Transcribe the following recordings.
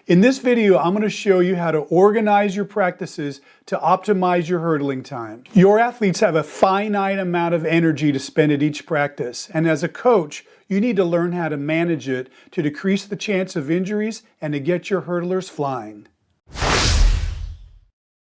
In this video, I'm going to show you how to organize your practices to optimize your hurdling time. Your athletes have a finite amount of energy to spend at each practice, and as a coach, you need to learn how to manage it to decrease the chance of injuries and to get your hurdlers flying.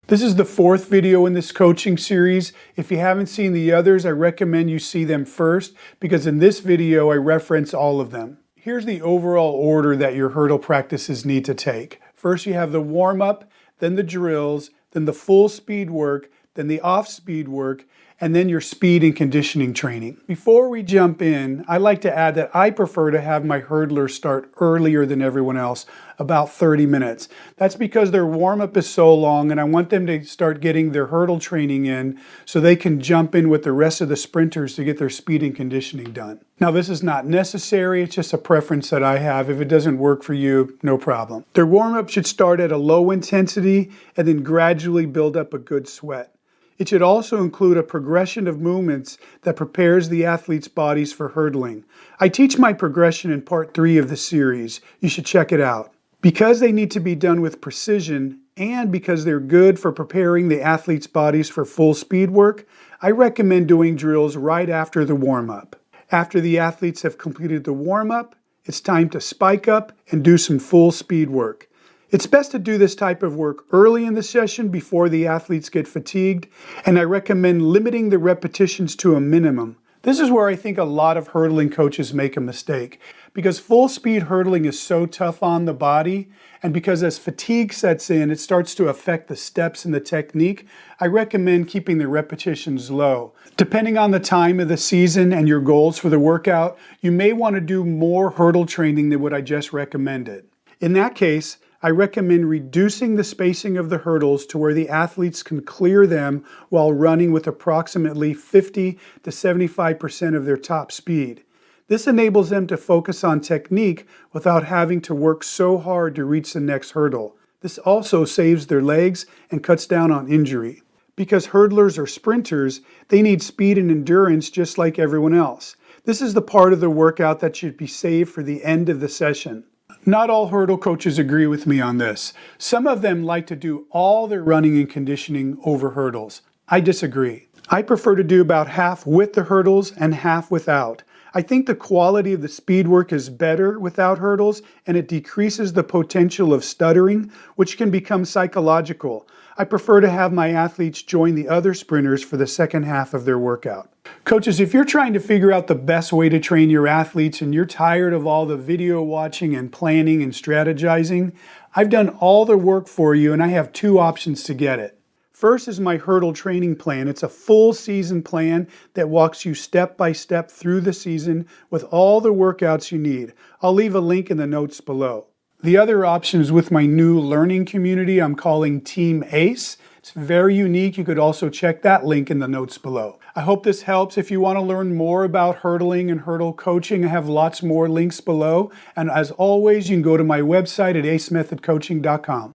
This is the fourth video in this coaching series. If you haven't seen the others, I recommend you see them first because in this video I reference all of them. Here's the overall order that your hurdle practices need to take. First you have the warm-up, then the drills, then the full speed work, then the off-speed work, and then your speed and conditioning training. Before we jump in, I like to add that I prefer to have my hurdlers start earlier than everyone else, about 30 minutes. That's because their warm-up is so long and I want them to start getting their hurdle training in so they can jump in with the rest of the sprinters to get their speed and conditioning done. Now this is not necessary, it's just a preference that I have. If it doesn't work for you, no problem. Their warm-up should start at a low intensity and then gradually build up a good sweat. It should also include a progression of movements that prepares the athlete's bodies for hurdling. I teach my progression in part 3 of the series. You should check it out. Because they need to be done with precision and because they're good for preparing the athlete's bodies for full speed work, I recommend doing drills right after the warm-up. After the athletes have completed the warm-up, it's time to spike up and do some full speed work. It's best to do this type of work early in the session before the athletes get fatigued, and I recommend limiting the repetitions to a minimum. This is where I think a lot of hurdling coaches make a mistake, because full speed hurdling is so tough on the body, and because as fatigue sets in, it starts to affect the steps and the technique, I recommend keeping the repetitions low. Depending on the time of the season and your goals for the workout, you may want to do more hurdle training than what I just recommended. In that case, I recommend reducing the spacing of the hurdles to where the athletes can clear them while running with approximately 50 to 75% of their top speed. This enables them to focus on technique without having to work so hard to reach the next hurdle. This also saves their legs and cuts down on injury. Because hurdlers are sprinters, they need speed and endurance just like everyone else. This is the part of the workout that should be saved for the end of the session. Not all hurdle coaches agree with me on this. Some of them like to do all their running and conditioning over hurdles. I disagree. I prefer to do about half with the hurdles and half without. I think the quality of the speed work is better without hurdles and it decreases the potential of stuttering, which can become psychological. I prefer to have my athletes join the other sprinters for the second half of their workout. Coaches, if you're trying to figure out the best way to train your athletes and you're tired of all the video watching and planning and strategizing, I've done all the work for you and I have 2 options to get it. First is my hurdle training plan. It's a full season plan that walks you step by step through the season with all the workouts you need. I'll leave a link in the notes below. The other option is with my new learning community I'm calling Team ACE. It's very unique. You could also check that link in the notes below. I hope this helps. If you want to learn more about hurdling and hurdle coaching, I have lots more links below. And as always, you can go to my website at acemethodcoaching.com.